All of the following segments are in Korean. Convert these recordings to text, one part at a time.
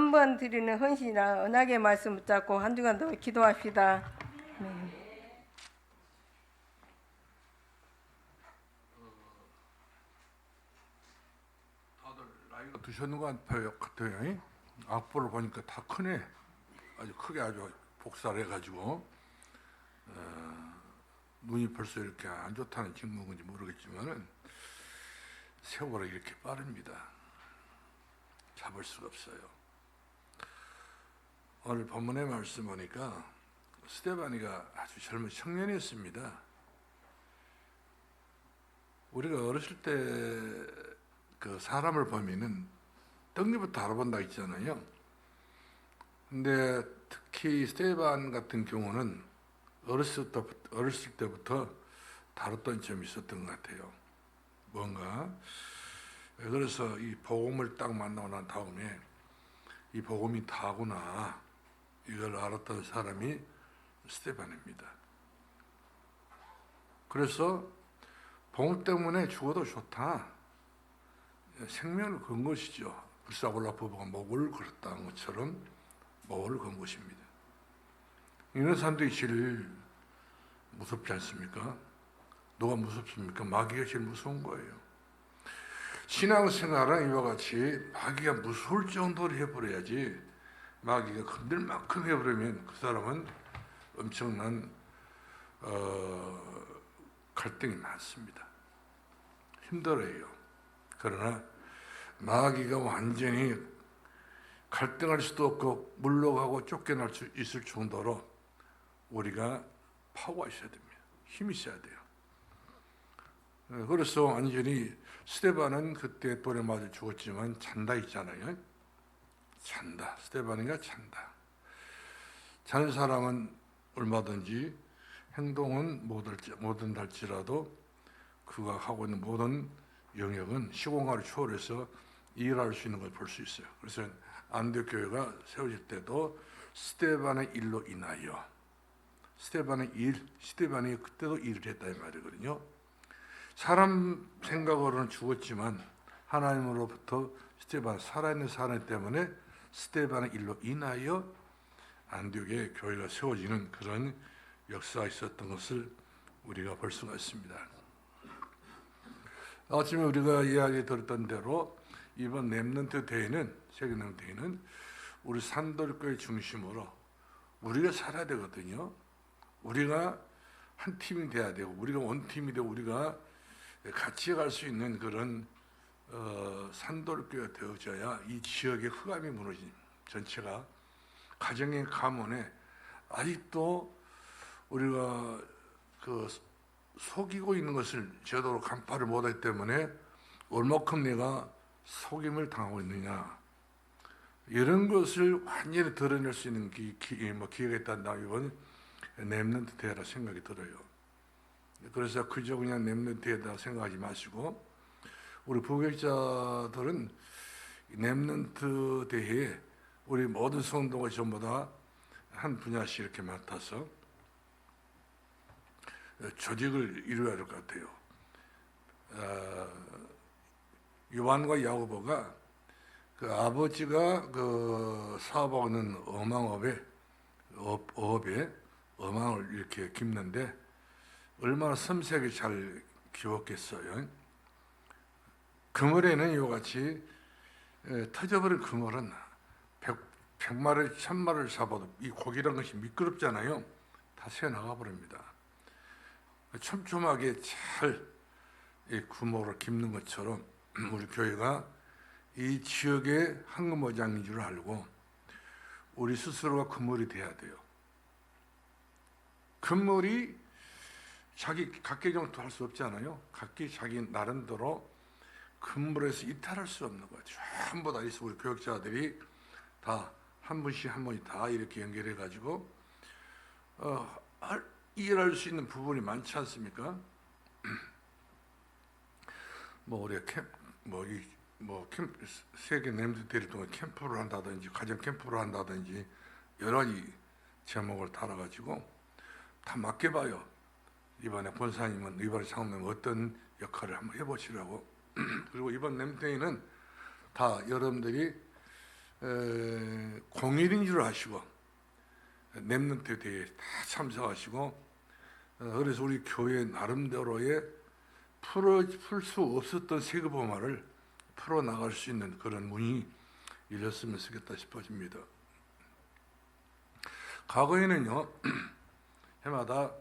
한 번 드리는 헌신이나 언약의 말씀 붙잡고 한 주간 더 기도합시다. 네. 다들 나이가 드셨는 것 같아요. 악보를 보니까 다 크네. 아주 크게 아주 복사를 해가지고 눈이 벌써 이렇게 안 좋다는 증거인지 모르겠지만은 세월이 이렇게 빠릅니다. 잡을 수가 없어요. 오늘 본문의 말씀 보니까 스데반이가 아주 젊은 청년이었습니다. 우리가 어렸을 때 그 사람을 보면은 떡잎부터 알아본다 했잖아요. 근데 특히 스데반 같은 경우는 어렸을 때부터 다뤘던 점이 있었던 것 같아요. 뭔가 그래서 이 복음을 딱 만나고 난 다음에 이 복음이 다구나 이걸 알았던 사람이 스데반입니다. 그래서 복음 때문에 죽어도 좋다. 생명을 건 것이죠. 불사골라 부부가 목을 걸었다는 것처럼 목을 건 것입니다. 이런 사람들이 제일 무섭지 않습니까? 누가 무섭습니까? 마귀가 제일 무서운 거예요. 신앙생활은 이와 같이 마귀가 무서울 정도로 해버려야지, 마귀가 건들 만큼 해버리면 그 사람은 엄청난 갈등이 많습니다. 힘들어요. 그러나 마귀가 완전히 갈등할 수도 없고 물러가고 쫓겨날 수 있을 정도로 우리가 파워가 있어야 됩니다. 힘이 있어야 돼요. 그래서 완전히 스데반은 그때 돌에 맞아 죽었지만 잔다 있잖아요. 잔다. 스데반이가 잔다. 자는 사람은 얼마든지 행동은 뭐든 할지라도 그가 하고 있는 모든 영역은 시공간을 초월해서 일할 수 있는 걸 볼 수 있어요. 그래서 안디옥 교회가 세워질 때도 스데반의 일로 인하여, 스데반이 그때도 일을 했다 이 말이거든요. 사람 생각으로는 죽었지만 하나님으로부터 스데반 살아있는 사람 때문에 스데반의 일로 인하여 안디옥의 교회가 세워지는 그런 역사가 있었던 것을 우리가 볼 수가 있습니다. 아침에 우리가 이야기 들었던 대로 이번 렘넌트 대회는, 세계 렘넌트 대회는 우리 산돌교회 중심으로 우리가 살아야 되거든요. 우리가 한 팀이 돼야 되고, 우리가 원팀이 되고, 우리가 같이 갈 수 있는 그런 산돌교회가 되어져야 이 지역의 흑암이 무너진, 전체가 가정의 가문에 아직도 우리가 그 속이고 있는 것을 제대로 간파를 못하기 때문에 얼마큼 내가 속임을 당하고 있느냐, 이런 것을 완전히 드러낼 수 있는 기회가 있다면 이번 렘넌트 대회라 생각이 들어요. 그래서 그저 그냥 렘넌트 대회다 생각하지 마시고, 우리 부교육자들은 렘넌트 대회에 우리 모든 성도가 전부 다 한 분야씩 이렇게 맡아서 조직을 이루어야 될 것 같아요. 요한과 야고보가 그 아버지가 그 사업하고 있는 어업에 어망을 이렇게 깁는데 얼마나 섬세하게 잘 기웠겠어요. 그물에는 이와 같이 터져버린 그물은 100마리, 1000마리를 잡아도 이 고기란 것이 미끄럽잖아요. 다 새어나가 버립니다. 촘촘하게 잘 이 구멍을 깁는 것처럼 우리 교회가 이 지역의 황금어장인 줄 알고 우리 스스로가 그물이 돼야 돼요. 그물이 자기 각계정도 할 수 없잖아요. 각기 자기 나름대로 그물에서 이탈할 수 없는 거예요. 전부 다 있어. 우리 교육자들이 다 한 분씩 한 분이 다 이렇게 연결해 가지고 일할 수 있는 부분이 많지 않습니까? 우리가 세계 렘넌트 대회를 통해 캠프를 한다든지 가정 캠프를 한다든지 여러 가지 제목을 달아가지고 다 맡겨봐요. 이번에 본사님은, 이번에 장로님 어떤 역할을 한번 해보시라고. 그리고 이번 렘넌트 대회는 다 여러분들이 공일인 줄 아시고 렘넌트 대회에 다 참석하시고 그래서 우리 교회 나름대로의 풀 수 없었던 세계보마를 풀어나갈 수 있는 그런 문이 열렸으면 좋겠다 싶어집니다. 과거에는요, 해마다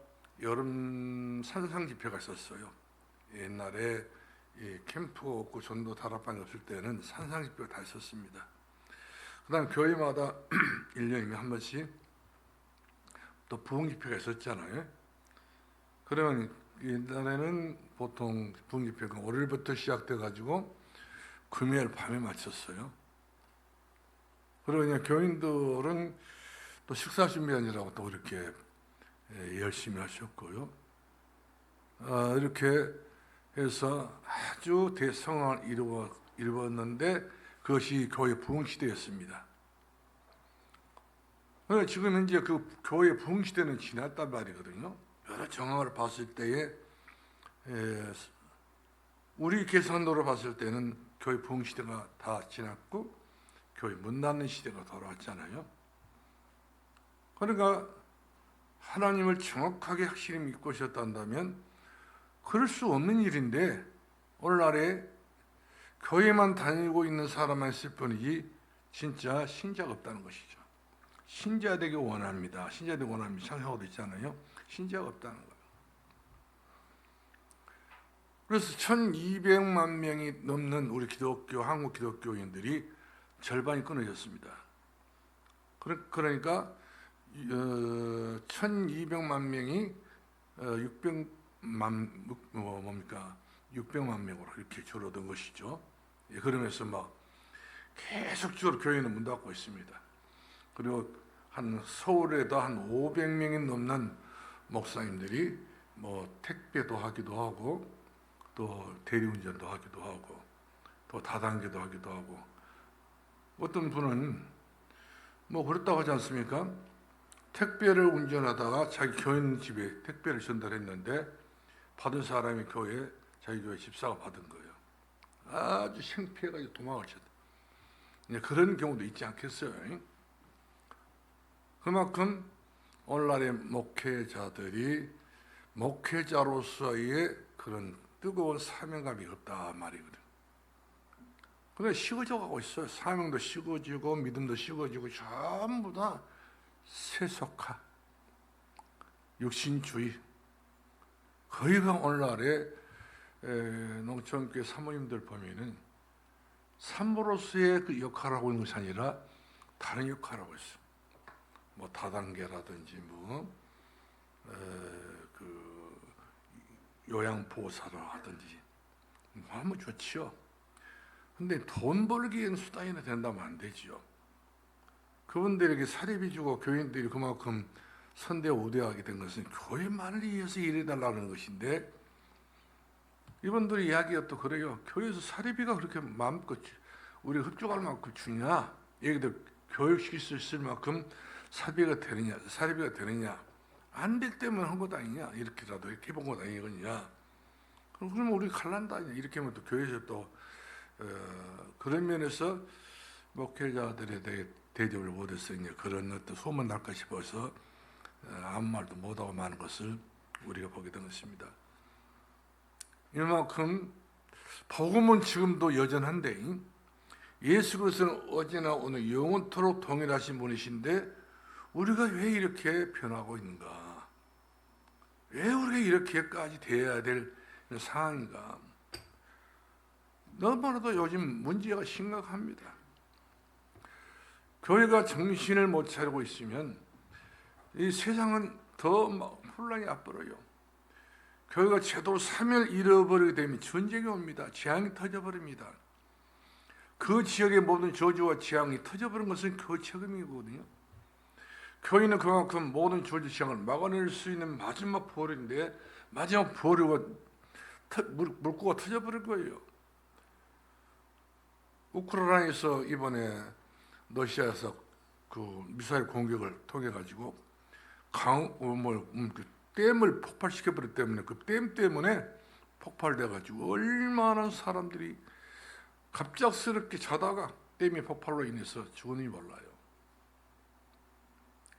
여름 산상 집회가 있었어요. 옛날에 캠프가 없고 전도 다락방이 없을 때는 산상 집회가 다 있었습니다. 그 다음 교회마다 1년이면 한 번씩 또 부흥 집회가 있었잖아요. 그러면 옛날에는 보통 부흥 집회가 월요일부터 시작돼 가지고 금요일 밤에 마쳤어요. 그러니 교인들은 또 식사 준비하느라고 또 그렇게 열심히 하셨고요. 이렇게 해서 아주 대성을 이루었는데 그것이 교회 부흥 시대였습니다. 지금 현재 그 교회 부흥 시대는 지났단 말이거든요. 여러 정황을 봤을 때에 우리 계산으로 봤을 때는 교회 부흥 시대가 다 지났고 교회 문 닫는 시대가 돌아왔잖아요. 그러니까 하나님을 정확하게 확실히 믿고 있었다면 그럴 수 없는 일인데 오늘날에 교회만 다니고 있는 사람만 있을 뿐이지 진짜 신자가 없다는 것이죠. 신자 되기 원합니다. 신자 되기 원합니다. 창세하고도 있잖아요. 신자가 없다는 거예요. 그래서 1200만 명이 넘는 우리 한국 기독교인들이 절반이 끊어졌습니다. 그러니까 1200만 명이 600만 명으로 이렇게 줄어든 것이죠. 그러면서 막 계속적으로 교회는 문 닫고 있습니다. 그리고 한 서울에도 한 500명이 넘는 목사님들이 뭐 택배도 하기도 하고 또 대리운전도 하기도 하고 또 다단계도 하기도 하고 어떤 분은 뭐 그렇다고 하지 않습니까? 택배를 운전하다가 자기 교인 집에 택배를 전달했는데 받은 사람이 자기 교회 집사가 받은 거예요. 아주 창피해가지고 도망을 쳤다. 그런 경우도 있지 않겠어요? 그만큼 오늘날의 목회자들이 목회자로서의 그런 뜨거운 사명감이 없다 말이거든. 그래 식어져 가고 있어요. 사명도 식어지고 믿음도 식어지고 전부 다 세속화, 육신주의. 거의가 오늘날의 농촌교회 사모님들 보면은 산모로서의 그 역할을 하고 있는 것이 아니라 다른 역할을 하고 있어요. 뭐 다단계라든지 그 요양보호사를 하든지 하면 좋지요. 근데 돈 벌기에는 수단이나 된다면 안 되지요. 그분들에게 사립이 주고 교인들이 그만큼 선대 우대하게 된 것은 교회만을 위해서 일해달라는 것인데 이분들의 이야기가 또 그래요. 교회에서 사립비가 그렇게 마음껏 우리 흡족할 만큼 주냐? 얘기들 교육시킬 수 있을 만큼 사립비가 되느냐? 안 될 때문에 한 것 아니냐? 이렇게라도 이렇게 해본 것 아니겠냐? 그러면 우리 갈란다 이렇게 하면 또 교회에서 또 그런 면에서 목회자들에 대해 대접을 못해서 이제 그런 어떤 소문 날까 싶어서 아무 말도 못하고 마는 것을 우리가 보게 된 것입니다. 이만큼 복음은 지금도 여전한데 예수 그리스도는 어제나 오늘 영원토록 동일하신 분이신데 우리가 왜 이렇게 변하고 있는가? 왜 우리가 이렇게까지 돼야 될 상황인가? 너무나도 요즘 문제가 심각합니다. 교회가 정신을 못 차리고 있으면 이 세상은 더 혼란이 앞들어요. 교회가 제대로 사명을 잃어버리게 되면 전쟁이 옵니다. 재앙이 터져버립니다. 그 지역의 모든 저주와 재앙이 터져버린 것은 그 책임이거든요. 교회는 그만큼 모든 저주 재앙을 막아낼 수 있는 마지막 보루인데 마지막 보루가 물고가 터져버릴 거예요. 우크라이나에서 이번에 러시아에서 그 미사일 공격을 통해 가지고 댐을 폭발시켜버렸기 때문에 그 댐 때문에 폭발돼 가지고 얼마나 사람들이 갑작스럽게 자다가 댐이 폭발로 인해서 죽은지 몰라요.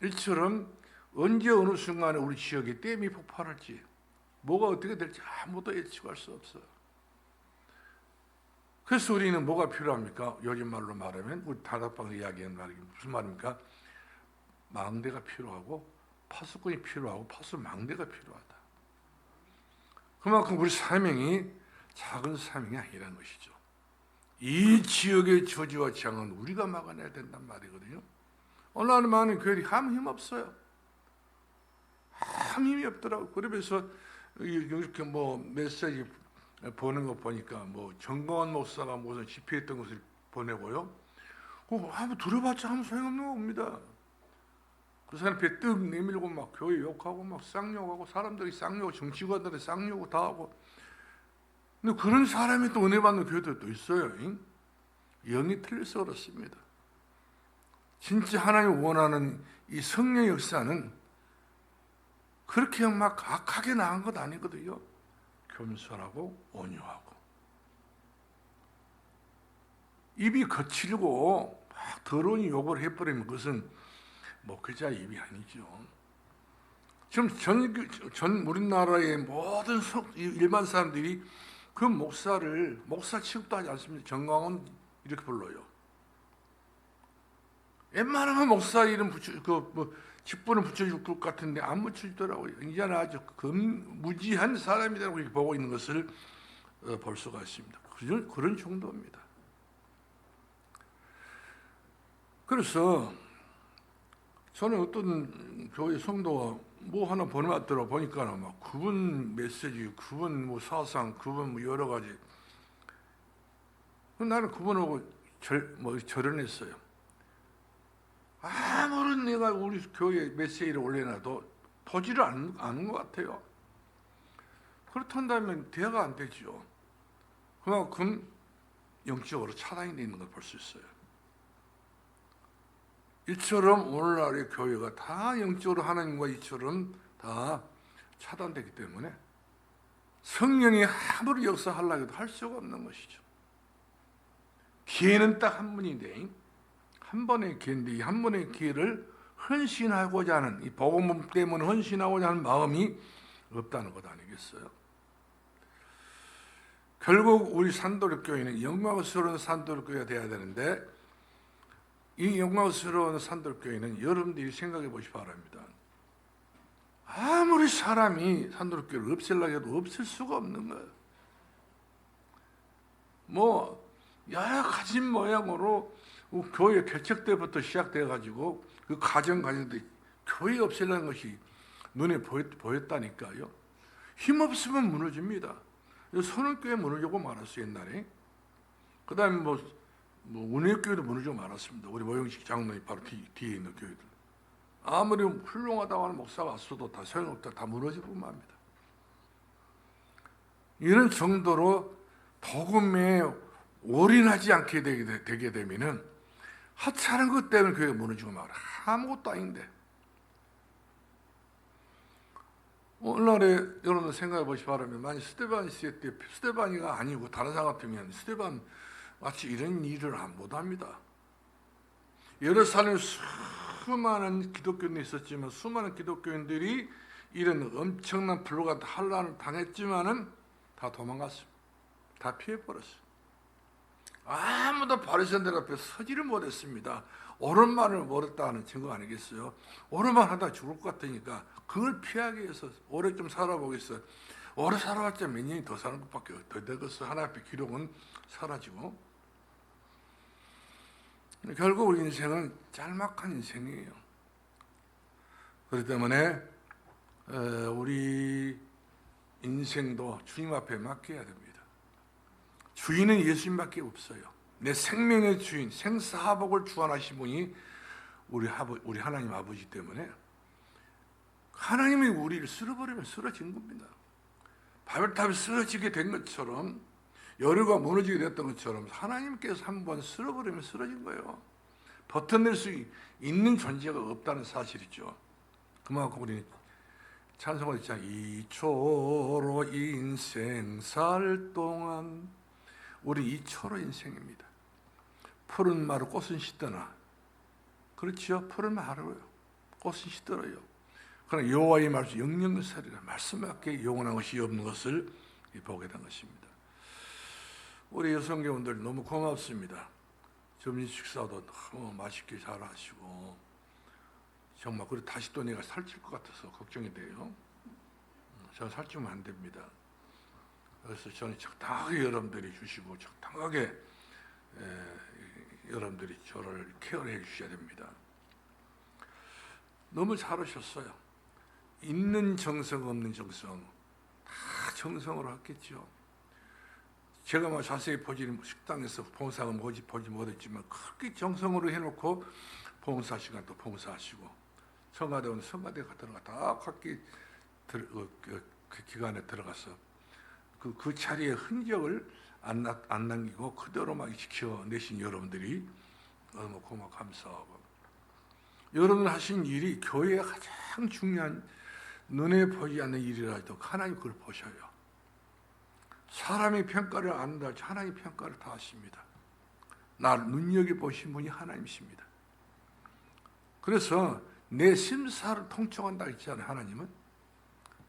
이처럼 언제 어느 순간에 우리 지역에 댐이 폭발할지, 뭐가 어떻게 될지 아무도 예측할 수 없어요. 그래서 우리는 뭐가 필요합니까? 요즘 말로 말하면 우리 다락방 이야기하는 말이 무슨 말입니까? 망대가 필요하고 파수꾼이 필요하고 파수망대가 필요하다. 그만큼 우리 사명이 작은 사명이 아니라는 것이죠. 이 지역의 저주와 재앙은 우리가 막아내야 된단 말이거든요. 오늘 많은 교회들이 아무 힘 없어요. 아무 힘이 없더라고. 그러면서 이렇게 뭐 메시지 보는 거 보니까 뭐 정광훈 목사가 무슨 집회했던 것을 보내고요. 한번 들어봤자 아무 소용없는 겁니다. 그 사람 배 떡 내밀고 막 교회 욕하고 막 쌍욕하고 사람들이 쌍욕, 정치관들이 쌍욕 다 하고. 근데 그런 사람이 또 은혜 받는 교회들도 있어요. 영이 틀려서 그렇습니다. 진짜 하나님 원하는 이 성령의 역사는 그렇게 막 악하게 나간 것 아니거든요. 겸손하고 온유하고 입이 거칠고 막 더러운 욕을 해버리면 그것은 목회자 입이 아니죠. 지금 전 우리나라의 모든 일반 사람들이 그 목사를 목사 취급도 하지 않습니다. 정광훈 이렇게 불러요. 웬만하면 목사 이름 직분을 붙여줄 것 같은데 안 붙여주더라고요. 이제는 아주 무지한 사람이라고 이렇게 보고 있는 것을 볼 수가 있습니다. 그런 정도입니다. 그래서 저는 어떤 교회 성도가 뭐 하나 보내왔더라 보니까 막 그분 메시지, 그분 뭐 사상, 그분 뭐 여러 가지. 나는 그분하고 절연했어요. 아무런 내가 우리 교회 메시지를 올려놔도 보지를 않은 것 같아요. 그렇다면 대화가 안 되죠. 그만큼 영적으로 차단이 되어 있는 걸 볼 수 있어요. 이처럼 오늘날의 교회가 다 영적으로 하나님과 이처럼 다 차단되기 때문에 성령이 아무리 역사하려고 해도 할 수가 없는 것이죠. 기회는 딱 한 번인데 한 번의 기회인데 이 한 번의 기회를 헌신하고자 하는 이 복음 때문에 헌신하고자 하는 마음이 없다는 것 아니겠어요? 결국 우리 산도력교회는 영광스러운 산도력교회가 되어야 되는데 이 영광스러운 산도력교회는 여러분들이 생각해 보시기 바랍니다. 아무리 사람이 산도력교회를 없애려고 해도 없앨 수가 없는 거예요. 뭐 여러 가지 모양으로 교회 개척 때부터 시작돼 가지고 그 가정들이 교회 없애려는 것이 눈에 보였다니까요. 힘 없으면 무너집니다. 선언교회 무너지고 말았어요 옛날에. 그다음에 뭐 운해교회도 무너지고 말았습니다. 우리 모형식 장로님 바로 뒤에 있는 교회들. 아무리 훌륭하다고 하는 목사가 왔어도 다 소용없다. 다 무너지고 맙니다. 이런 정도로 복음에 올인하지 않게 되게 되면은 하찮은 것 때문에 교회가 무너지고 말아. 아무것도 아닌데. 오늘날에 여러분들 생각해 보시기 바라면 만약 스데반 시대 때 스데반이가 아니고 다른 사람 같으면 스데반 마치 이런 일을 못합니다. 예루살렘에 수많은 기독교인들이 있었지만 수많은 기독교인들이 이런 엄청난 불로가 환란을 당했지만은 다 도망갔습니다. 다 피해버렸어요. 아무도 바리새인들 앞에 서지를 못했습니다. 옳은 말을 못했다는 증거 아니겠어요? 옳은 말 하다 죽을 것 같으니까 그걸 피하기 위해서 오래 좀 살아보겠어요. 오래 살아봤자 몇 년이 더 사는 것밖에 더 되겠어요. 하나 앞에 기록은 사라지고. 결국 우리 인생은 짤막한 인생이에요. 그렇기 때문에 우리 인생도 주님 앞에 맡겨야 됩니다. 주인은 예수님밖에 없어요. 내 생명의 주인, 생사화복을 주관하신 분이 우리 하나님 아버지 때문에 하나님이 우리를 쓸어버리면 쓰러진 겁니다. 바벨탑이 쓰러지게 된 것처럼 여리고가 무너지게 됐던 것처럼 하나님께서 한번 쓸어버리면 쓰러진 거예요. 버텨낼 수 있는 존재가 없다는 사실이죠. 그만큼 우리는 찬송을 했잖아요. 이초로 인생 살 동안 우리 이초로 인생입니다. 푸른 마루 꽃은 씻더나 그렇죠. 푸른 마루요. 꽃은 시들어요. 그러나 여호와의 말씀 영영사리라 말씀밖에 영원한 것이 없는 것을 보게 된 것입니다. 우리 여성교원들 너무 고맙습니다. 점심 식사도 너무 맛있게 잘 하시고 정말 그리고 다시 또 내가 살찔 것 같아서 걱정이 돼요. 저는 살찌면 안 됩니다. 그래서 저는 적당하게 여러분들이 주시고 적당하게 여러분들이 저를 케어해 주셔야 됩니다. 너무 잘하셨어요. 있는 정성 없는 정성 다 정성으로 했겠죠. 제가 뭐 자세히 보지 식당에서 봉사가 보지 못했지만 그렇게 정성으로 해놓고 봉사 시간 또 봉사하시고 성가대 오는 성가대 들어가 다 각기 그 기간에 들어가서 그 자리의 흔적을 안 남기고 그대로만 지켜내신 여러분들이 너무 고맙고 감사하고 여러분 하신 일이 교회의 가장 중요한 눈에 보이지 않는 일이라 해도 하나님 그걸 보셔요. 사람의 평가를 안다 할지 하나님 평가를 다 하십니다. 날 눈여겨보신 분이 하나님이십니다. 그래서 내 심사를 통촉한다 했잖아요. 하나님은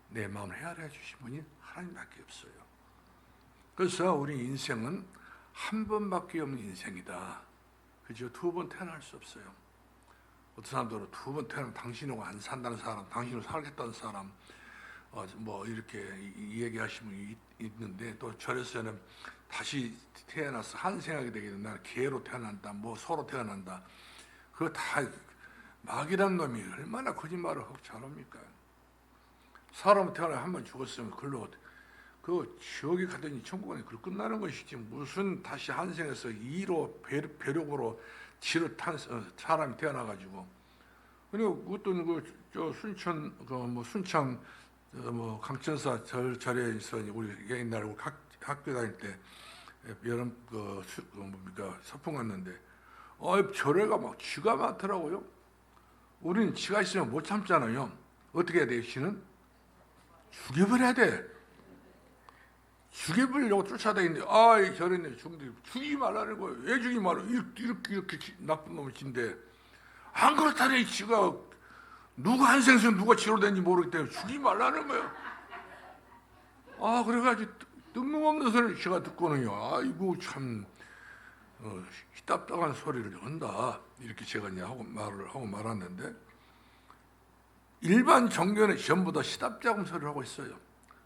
내 마음을 헤아려 주신 분이 하나님밖에 없어요. 그래서 우리 인생은 한 번밖에 없는 인생이다. 그죠? 두 번 태어날 수 없어요. 어떤 사람들은 두 번 태어나면 당신하고 안 산다는 사람, 당신으로 살겠다는 사람, 뭐 이렇게 얘기하시는 분이 있는데 또 절에서는 다시 태어나서 한생하게 되게 된다. 개로 태어난다. 뭐 소로 태어난다. 그거 다 마귀란 놈이 얼마나 거짓말을 하고 잘합니까? 사람 태어나 한 번 죽었으면 그걸로 그 지옥에 가더니 천국에 그걸 끝나는 것이지 무슨 다시 한생에서 이로 배력으로 지로 탄 사람이 태어나가지고 그리고 어떤 저 순천 순창 강천사 절에서 우리 옛날 학교 다닐 때 여름 서풍 갔는데 절에가 막 쥐가 많더라고요. 우리는 쥐가 있으면 못 참잖아요. 어떻게 해야 돼요? 쥐는 죽여버려야 돼. 죽여버리려고 쫓아다니는데 저랬네 죽이지 말라는 거예요. 왜 죽이지 말라? 이렇게 나쁜 놈의 쥐인데 안 그렇다네. 쥐가 누가 한생에서 누가 쥐로 된지 모르기 때문에 죽이지 말라는 거예요. 그래가지고 뜬금없는 소리를 쥐가 듣고는요. 아이고 참 희답답한 소리를 한다. 이렇게 제가 이제 말을 하고 말았는데 일반 종교는 전부 다 시답작음 소리를 하고 있어요.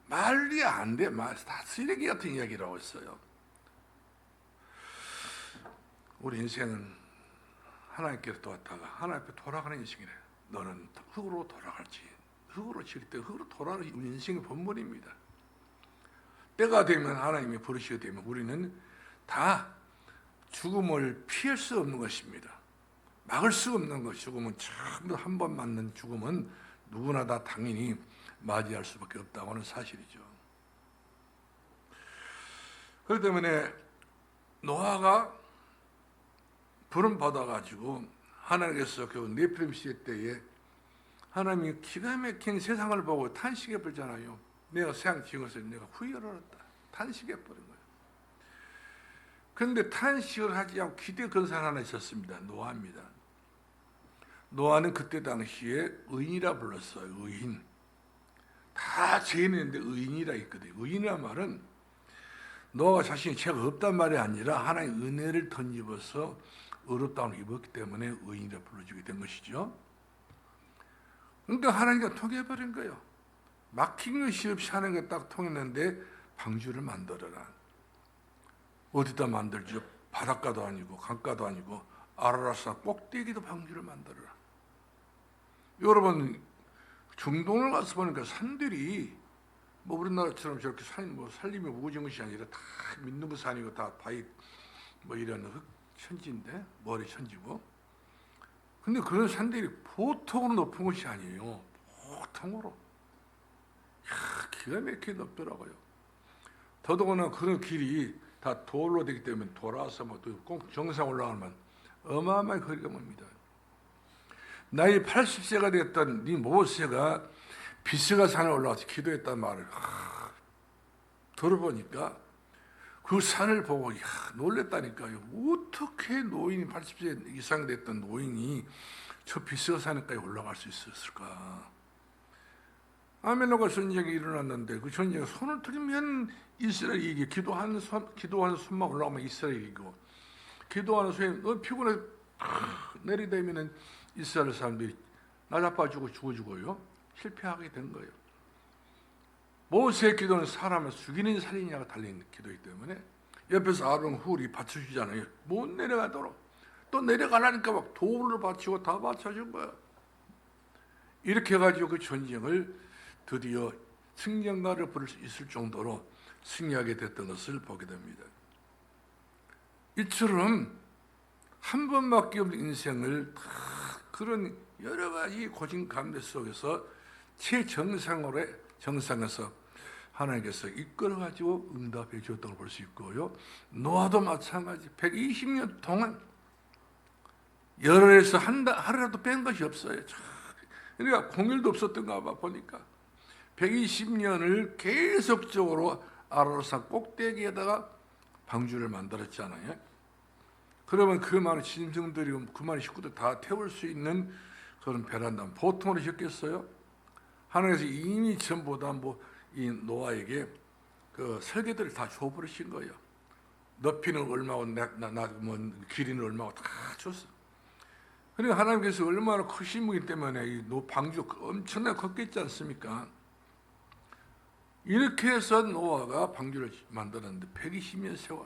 말이 안 돼. 다 쓰레기 같은 이야기를 하고 있어요. 우리 인생은 하나님께로 왔다가 하나님 앞에 돌아가는 인생이래. 너는 흙으로 돌아갈지 흙으로 지을 때 흙으로 돌아가는 우리 인생의 본분입니다. 때가 되면 하나님이 부르시게 되면 우리는 다 죽음을 피할 수 없는 것입니다. 막을 수 없는 것. 죽음은 전부 한 번 맞는 죽음은 누구나 다 당연히 맞이할 수밖에 없다고 하는 사실이죠. 그렇기 때문에 노아가 부름 받아가지고 하나님께서 그 네피림 시대 때에 하나님이 기가 막힌 세상을 보고 탄식해 버리잖아요. 내가 세상 지은 것을 내가 후회를 했다. 탄식해 버린 거예요. 그런데 탄식을 하지 않고 기대 건 사람 하나 있었습니다. 노아입니다. 노아는 그때 당시에 의인이라 불렀어요. 의인. 다 죄인인데 의인이라 했거든요. 의인이란 말은 노아가 자신이 죄가 없단 말이 아니라 하나님 은혜를 덧입어서 의롭다움을 입었기 때문에 의인이라 불러주게 된 것이죠. 그러니까 하나님과 통해버린 거예요. 막힌 것이 없이 하나님과 딱 통했는데 방주를 만들어라. 어디다 만들죠? 바닷가도 아니고 강가도 아니고 아라라산 꼭대기도 방주를 만들어라. 여러분 중동을 가서 보니까 산들이 뭐 우리나라처럼 저렇게 산림이 우거진 것이 아니라 다 믿는 것 산이고 다 바위 뭐 이런 흙 천지인데 머리 천지고. 근데 그런 산들이 보통으로 높은 것이 아니에요. 보통으로 기가 막히게 높더라고요. 더더구나 그런 길이 다 돌로 되기 때문에 돌아서 꼭 정상 올라가면 어마어마한 거리가 멉니다. 나이 80세가 됐던 네 모세가 비스가 산에 올라가서 기도했단 말을 들어보니까 그 산을 보고 놀랬다니까요. 어떻게 노인이 80세 이상 됐던 노인이 저 비스가산에까지 올라갈 수 있었을까? 아멜렉과 전쟁이 일어났는데 그 전쟁에 손을 들면 이스라엘이 이기, 기도하는 손만 올라가면 이스라엘이 이기고, 기도하는 손이 너무 피곤해 내리대면은 이스라엘 사람들이 나자빠지고 죽어요. 실패하게 된 거예요. 모세의 기도는 사람을 죽이는 살리냐가 달린 기도이기 때문에 옆에서 아론 훌이 받쳐주잖아요. 못 내려가도록. 또 내려가라니까 막 돌을 받치고 다 받쳐준 거야. 이렇게 해가지고 그 전쟁을 드디어 승전가를 부를 수 있을 정도로 승리하게 됐던 것을 보게 됩니다. 이처럼 한 번밖에 없는 인생을 그런 여러 가지 고진 감대 속에서 최정상에서 하나님께서 이끌어가지고 응답해 주었던 걸 볼 수 있고요. 노아도 마찬가지 120년 동안 열흘에서 하루라도 뺀 것이 없어요. 그러니까 공일도 없었던가 봐 보니까 120년을 계속적으로 아라рат산 꼭대기에다가 방주를 만들었잖아요. 그러면 그 많은 짐승들이 그 많은 식구들 다 태울 수 있는 그런 배란다면 보통으로 지었겠어요? 하나님께서 이미 전부 다 이 노아에게 그 설계들을 다 줘버리신 거예요. 높이는 얼마고 길이는 얼마고 다 줬어. 그러니까 하나님께서 얼마나 크신 분이기 때문에 이 방주 엄청나게 컸겠지 않습니까? 이렇게 해서 노아가 방주를 만들었는데 120년 세월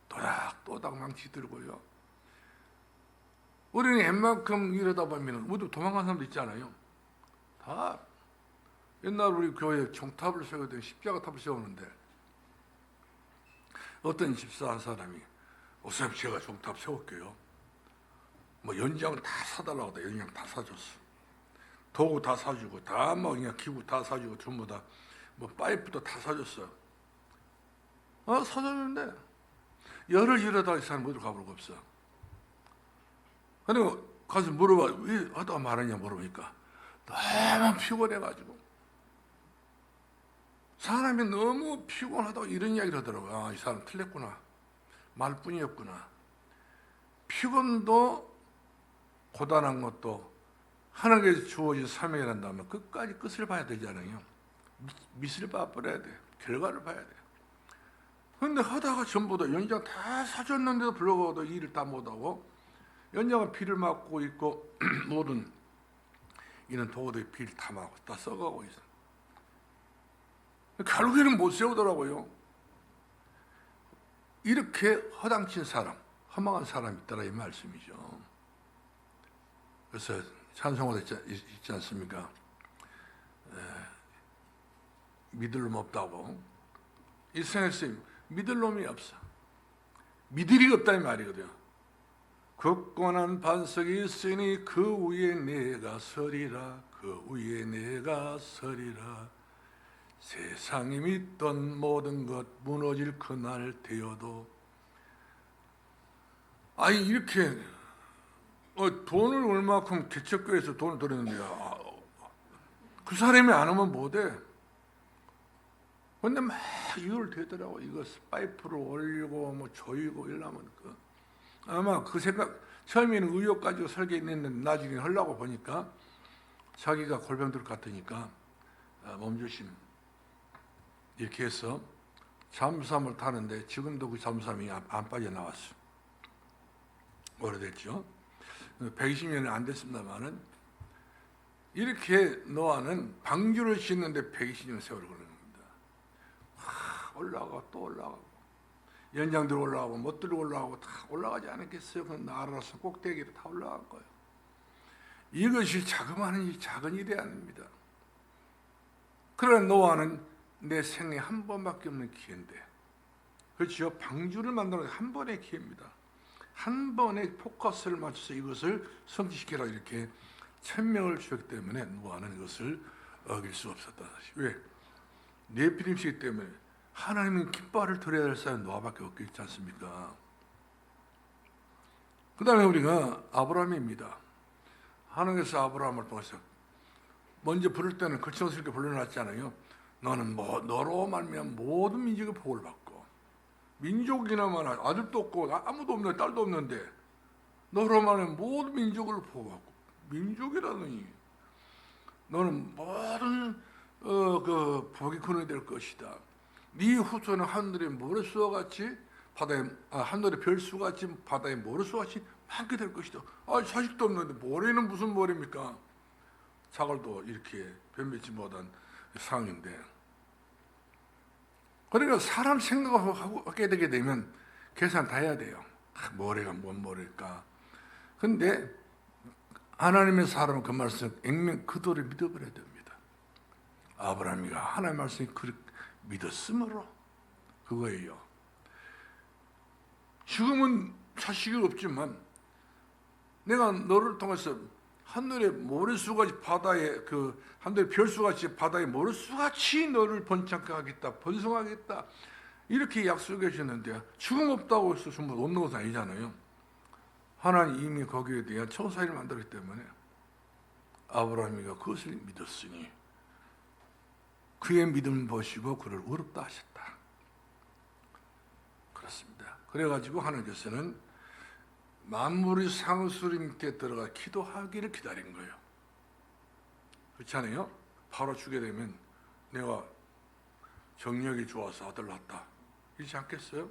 또닥또닥 망치 들고요. 우리는 웬만큼 이러다 보면 우리 도망간 사람도 있잖아요. 다 옛날 우리 교회에 종탑을 세우던 십자가탑을 세우는데 어떤 집사 한 사람이 우선 제가 종탑 세울게요. 연장을 다 사달라고 하다 연장 다 사줬어. 도구 다 사주고 다 그냥 기구 다 사주고 전부 다 파이프도 다 사줬어. 사줬는데 열흘 일하다가 이 사람 어디로 가볼 거 없어. 그리고 가서 물어봐. 왜 하다가 말하냐 물어보니까 너무 피곤해가지고 사람이 너무 피곤하다고 이런 이야기를 하더라고요. 이 사람 틀렸구나. 말뿐이었구나. 피곤도 고단한 것도 하나님께서 주어진 사명이란다면 끝까지 끝을 봐야 되잖아요. 밑을 봐버려야 돼. 결과를 봐야 돼. 그런데 하다가 전부 다 연장 다 사줬는데도 불구하고 일을 다 못하고 연장은 비를 맞고 있고 모든 이는 도구들이 비를 다 맞고 다 썩어가고 있어. 결국에는 못 세우더라고요. 이렇게 허당친 사람, 허망한 사람이 있다라 이 말씀이죠. 그래서 찬송가 있지 않습니까? 믿을 놈 없다고. 이 세상에서 믿을 놈이 없어. 믿을 리가 없다는 말이거든요. 굳건한 반석이 있으니 그 위에 내가 서리라. 그 위에 내가 서리라. 세상이 믿던 모든 것 무너질 그날 되어도 이렇게 돈을 얼마큼 개척교회에서 돈을 들였는데 그 사람이 안 오면 못해. 근데 막 이유를 대더라고. 이거 파이프를 올리고 조이고 이러면 아마 그 생각 처음에는 의욕 가지고 설계했는데 나중에 하려고 보니까 자기가 골병들 같으니까 몸조심 이렇게 해서 잠수함을 타는데 지금도 그 잠수함이 안 빠져나왔어. 오래됐죠. 120년이 안 됐습니다만은 이렇게 노아는 방주를 짓는데 120년 세월을 걸는 겁니다. 올라가고 또 올라가고 연장들 올라가고 못들 올라가고 다 올라가지 않았겠어요. 그 아라랏산 꼭대기로 다 올라간 거예요. 이것이 자그마한 작은 일이 아닙니다. 그러나 노아는 내 생에 한 번밖에 없는 기회인데, 그렇죠? 방주를 만드는 한 번의 기회입니다. 한 번에 포커스를 맞춰서 이것을 성취시키라 이렇게 천명을 주었기 때문에 노아는 이것을 어길 수 없었다. 왜? 네피림이기 때문에 하나님은 깃발을 들어야 할 사람은 노아밖에 없겠지 않습니까? 그 다음에 우리가 아브라함입니다. 하나님께서 아브라함을 통해서 먼저 부를 때는 거칠게 불러놨잖아요. 너는 너로 말미암아 모든 민족의 복을 받고, 민족이나마 아들도 없고 아무도 없는데 딸도 없는데 너로 말미암아 모든 민족을 복받고 민족이라더니 너는 모든 그 복이 근원이 될 것이다. 네 후손은 하늘의 모래수와 같이 하늘의 별수와 같이 바다의 모래수와 같이 많게 될 것이다. 자식도 없는데 모래는 무슨 모래입니까? 자갈도 이렇게 변변치 못한 상황인데, 그러니까 사람 생각하게 되게 되면 계산 다 해야 돼요. 모래가 뭔 모래일까? 근데 하나님의 사람은 그 말씀 액면 그대로 믿어버려야 됩니다. 아브라함이가 하나님의 말씀을 그렇게 믿었으므로 그거예요. 지금은 자식이 없지만 내가 너를 통해서 하늘의 모래수같이 하늘의 별수같이 바다의 모래수같이 너를 번창케 하겠다, 번성하겠다, 이렇게 약속해 주셨는데 지금 없다고 해서 전부 없는 것은 아니잖아요. 하나님 이미 거기에 대한 천사를 만들었기 때문에 아브라함이가 그것을 믿었으니 그의 믿음 보시고 그를 의롭다 하셨다. 그렇습니다. 그래가지고 하나님께서는 만물의 상수리 밑에 들어가 기도하기를 기다린 거예요. 그렇지 않아요? 바로 주게 되면 내가 정력이 좋아서 아들 낳았다 이러지 않겠어요?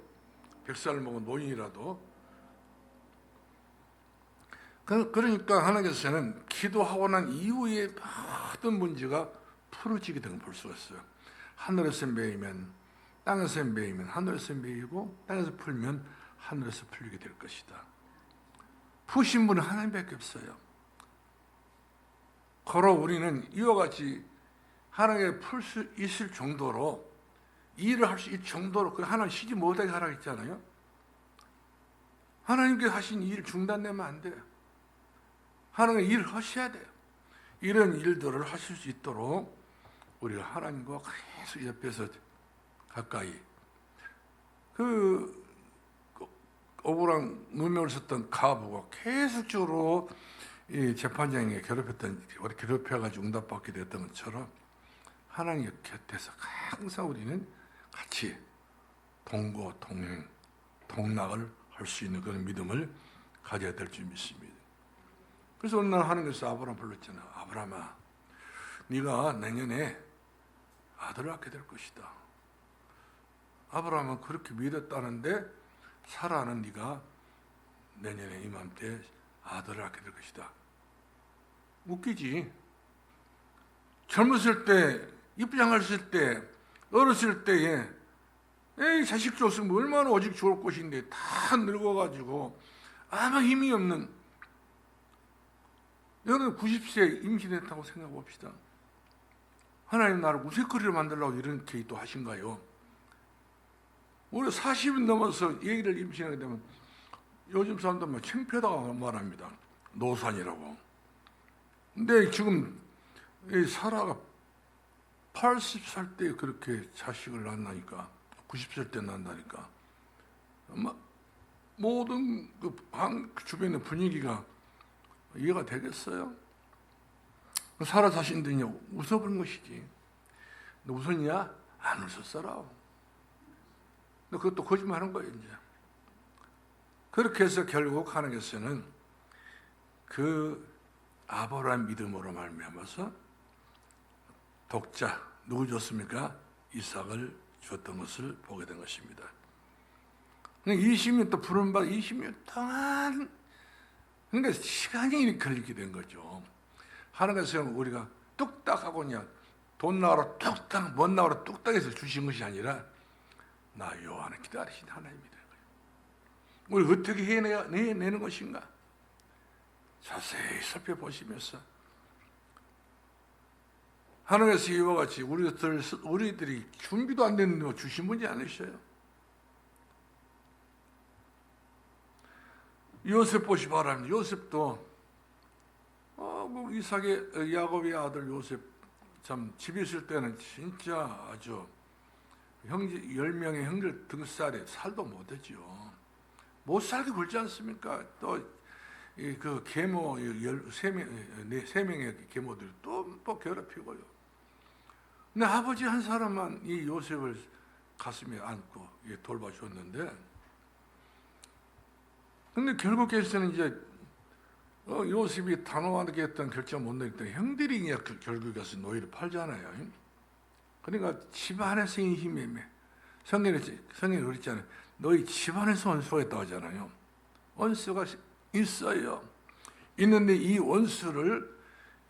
100살 먹은 노인이라도. 그러니까 하나님께서는 기도하고 난 이후에 모든 문제가 풀어지게 되는 걸 볼 수가 있어요. 하늘에서 매이면 땅에서 매이면 하늘에서 매이고 땅에서 풀면 하늘에서 풀리게 될 것이다. 푸신 분은 하나님밖에 없어요. 걸어 우리는 이와 같이 하나님께 풀 수 있을 정도로 일을 할 수 있을 정도로 하나님 쉬지 못하게 하라고 했잖아요. 하나님께 하신 일 중단되면 안 돼요. 하나님의 일을 하셔야 돼요. 이런 일들을 하실 수 있도록 우리가 하나님과 계속 옆에서 가까이 억울한 누명을 썼던 가부가 계속적으로 이 재판장에게 괴롭혀가지고 응답받게 됐던 것처럼 하나님 곁에서 항상 우리는 같이 동거, 동행, 동락을 할 수 있는 그런 믿음을 가져야 될 줄 믿습니다. 그래서 어느 날 하나님께서 아브라함 불렀잖아. 아브라함아, 네가 내년에 아들을 낳게 될 것이다. 아브라함은 그렇게 믿었다는데 사라는 네가 내년에 이맘때 아들을 낳게 될 것이다. 웃기지? 젊었을 때, 입장했을 때, 어렸을 때에 에이 자식 줬으면 얼마나 오직 좋을 것인데 다 늙어가지고 아무 힘이 없는, 여러분 90세 임신했다고 생각해 봅시다. 하나님 나를 우세거리로 만들려고 이렇게 또 하신가요? 우리 40이 넘어서 얘기를 임신하게 되면 요즘 사람들은 창피하다고 말합니다. 노산이라고. 근데 지금 이 사라가 80살 때 그렇게 자식을 낳는다니까, 90살 때 낳는다니까. 모든 그 주변의 분위기가 이해가 되겠어요? 사라 자신들이 웃어보는 것이지. 너 웃었냐? 안 웃었어라. 너 그것도 거짓말하는 거예요, 이제. 그렇게 해서 결국 하나님께서는 그 아브라함 믿음으로 말미암아서 독자 누구 줬습니까? 이삭을 줬던 것을 보게 된 것입니다. 20년 또 부름받아 20년 동안, 그러니까 시간이 걸리게 된 거죠. 하나님께서는 우리가 뚝딱하고 그냥 돈 나오라 뚝딱, 못 나오라 뚝딱해서 주신 것이 아니라 나 요한을 기다리신 하나님이다. 우리 어떻게 해내는 것인가? 자세히 살펴보시면서 하나님께서 이와 같이 우리들이 준비도 안 되는 거 주신 분이 아니셔요. 요셉 보시 바랍니다. 요셉도 이삭의 야곱의 아들 요셉 참 집에 있을 때는 진짜 아주 형제 10명의 형들 등살에 살도 못했죠. 못 살게 굴지 않습니까? 또 그 계모 3명의 계모들이 또 괴롭히고요. 근데 아버지 한 사람만 이 요셉을 가슴에 안고 돌봐줬는데, 근데 결국에서는 이제 요셉이 단호하게 했던 결정 못 내렸던 형들이 그냥 결국에 가서 노예를 팔잖아요. 그러니까 집안에서 힘이 성경에 그랬잖아요. 너희 집안에서 원수가 있다고 하잖아요. 원수가 있어요. 있는데 이 원수를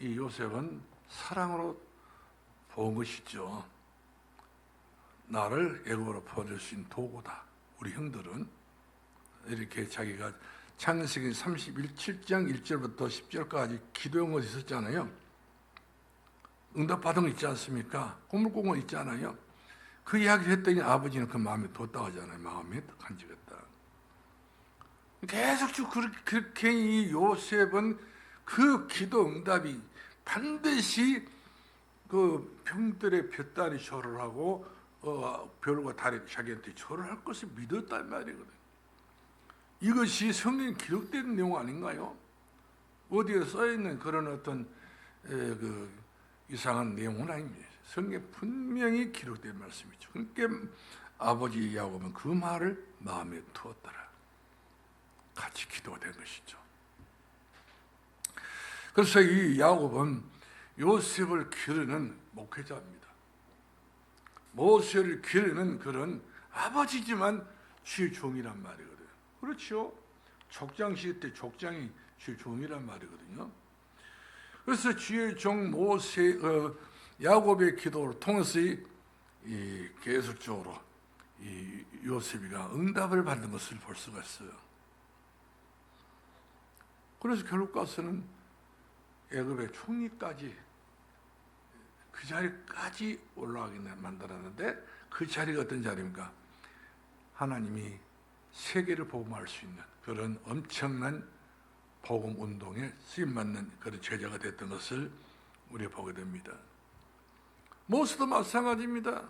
이 요셉은 사랑으로 본 것이죠. 나를 애굽으로 보낼 수 있는 도구다. 우리 형들은 이렇게 자기가 창세기 7장 1절부터 10절까지 기도한 것이 있었잖아요. 응답받은 거 있지 않습니까? 고물고물 있잖아요. 그 이야기를 했더니 아버지는 그 마음에 뒀다고 하잖아요. 마음에 간직했다. 계속 쭉 그렇게 이 요셉은 그 기도 응답이 반드시 그 병들의 볕다리 절을 하고 별과 달이 자기한테 절을 할 것을 믿었단 말이거든요. 이것이 성경에 기록된 내용 아닌가요? 어디에 써있는 그런 어떤 그 이상한 내용은 아닙니다. 성경에 분명히 기록된 말씀이죠. 그러니까 아버지 야곱은 그 말을 마음에 두었더라. 같이 기도가 된 것이죠. 그래서 이 야곱은 요셉을 기르는 목회자입니다. 모세를 기르는 그런 아버지지만 주의 종이란 말이거든요. 그렇죠? 족장 시대 때 족장이 주의 종이란 말이거든요. 그래서 주의 종 모세, 야곱의 기도를 통해서 계속적으로 이 요셉이가 응답을 받는 것을 볼 수가 있어요. 그래서 결국 가서는 애굽의 총리까지 그 자리까지 올라가게 만들었는데 그 자리가 어떤 자리입니까? 하나님이 세계를 복음할 수 있는 그런 엄청난 복음 운동에 쓰임받는 그런 제자가 됐던 것을 우리가 보게 됩니다. 모세도 마찬가지입니다.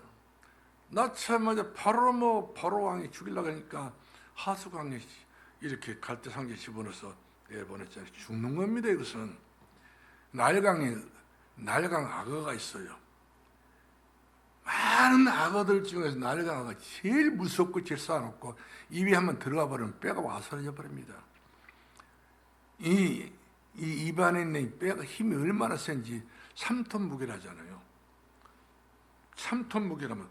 낳자마자 바로 왕이 죽이려고 하니까 하수강에 이렇게 갈대상자에 집어넣어서 내보냈잖아요. 죽는 겁니다. 이것은 날강 악어가 있어요. 많은 악어들 중에서 날강 악어가 제일 무섭고 제일 싸놓고 입에 한번 들어가 버리면 뼈가 와서져 버립니다. 이 입안에 있는 뼈가 힘이 얼마나 센지 3톤 무게라잖아요. 3톤 무게라면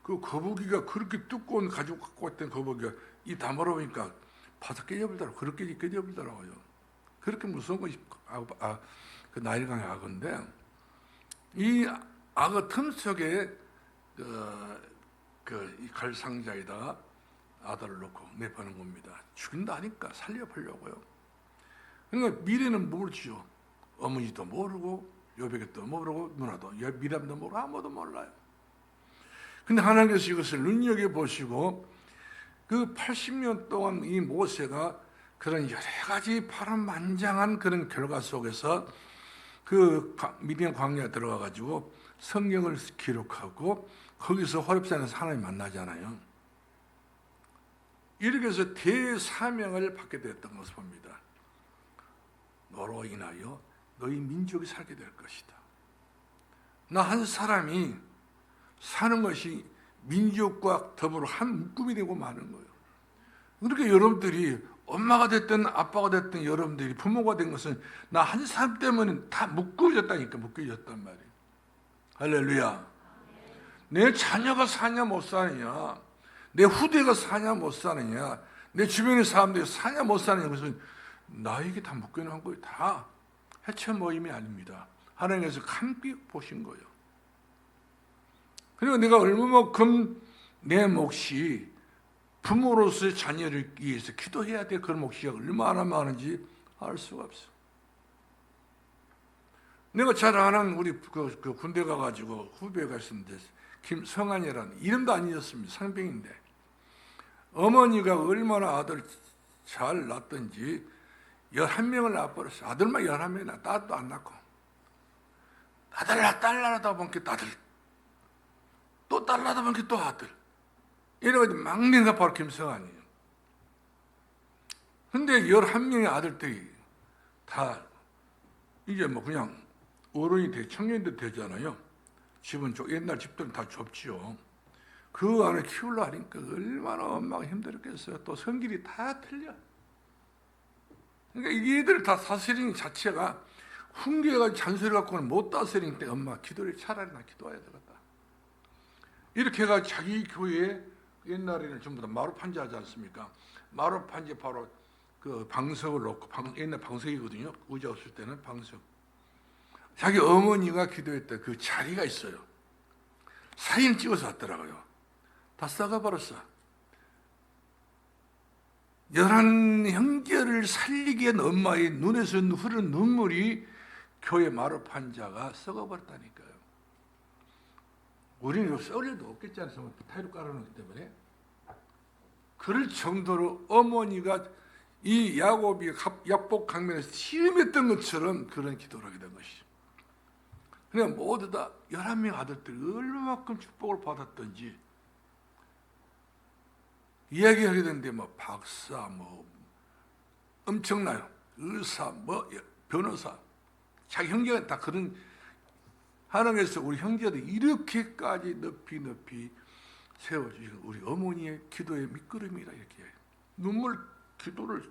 그 거북이가 그렇게 두꺼운 가지고 갖고 왔던 거북이가 이 다물어 보니까 바삭 깨져버리더라고요. 그렇게 깨져버리더라고요. 그렇게 무서운 것이 그 나일강의 악어인데 이 악어 틈 속에 이 갈상자에다 아들을 놓고 내보는 겁니다. 죽인다니까 살려보려고요. 그러니까 미래는 모르죠. 어머니도 모르고 여백도 모르고 누나도 미람도 모르고 아무도 몰라요. 근데 하나님께서 이것을 눈여겨보시고 그 80년 동안 이 모세가 그런 여러 가지 파란만장한 그런 결과 속에서 그 미디안 광야에 들어가 가지고 성경을 기록하고 거기서 호렙산에서 하나님 만나잖아요. 이렇게 해서 대사명을 받게 됐던 것을 봅니다. 너로 인하여 너희 민족이 살게 될 것이다. 나 한 사람이 사는 것이 민족과 더불어 한 묶음이 되고 마는 거예요. 그렇게 여러분들이 엄마가 됐든 아빠가 됐든 여러분들이 부모가 된 것은 나 한 사람 때문에 다 묶여졌다니까. 묶여졌단 말이에요. 할렐루야. 내 자녀가 사냐 못 사느냐, 내 후대가 사냐 못 사느냐, 내 주변의 사람들이 사냐 못 사느냐, 그것은 나에게 다 묶여놓은 거예요. 다 해체 모임이 아닙니다. 하나님께서 함께 보신 거예요. 그리고 내가 얼마만큼 내 몫이 부모로서의 자녀를 위해서 기도해야 될 그런 몫이 얼마나 많은지 알 수가 없어. 내가 잘 아는 우리 그 군대 가가지고 후배가 있었는데 김성환이라는 이름도 안 잊었습니다. 상병인데 어머니가 얼마나 아들 잘 낳았던지 11명을 낳아버렸어요. 아들만 11명이나 딸도 안 낳고 딸 낳다 보니까 아들 또 딸 낳다 보니까 또 아들 이래가지고 막내가 바로 김성환이에요. 근데 11명의 아들들이 다 이제 뭐 그냥 어른이 돼 청년들 되잖아요. 집은 옛날 집들은 다 좁지요. 그 안에 키우려 하니까 얼마나 엄마가 힘들었겠어요. 또 성질이 다 틀려. 그러니까 얘들 다 다스리는 자체가 훈계가 잔소리 갖고는 못 다스리는 때 엄마 기도를 차라리 나 기도해야 되겠다. 이렇게 해가 자기 교회에 옛날에는 전부 다 마루판지 하지 않습니까? 마루판지 바로 그 방석을 놓고 옛날 방석이거든요. 의자 없을 때는 방석. 자기 어머니가 기도했던 그 자리가 있어요. 사진 찍어서 왔더라고요. 다 썩어버렸어. 11 형제를 살리기 위한 엄마의 눈에서 흐르는 눈물이 교회 마루판자가 썩어버렸다니까요. 우리는 이거 썩을 일도 없겠지 않습니까? 타일로 깔아놓기 때문에. 그럴 정도로 어머니가 이 야곱이 약복 강면에서 시험했던 것처럼 그런 기도를 하게 된 것이죠. 그냥 모두 다 11명 아들들이 얼마만큼 축복을 받았던지 이야기하게 되는데 뭐 박사, 뭐 엄청나요. 의사, 뭐 변호사, 자기 형제가 다 그런 하나님께서 우리 형제들 이렇게까지 높이 세워주시고 우리 어머니의 기도의 밑거름이라 이렇게 눈물 기도를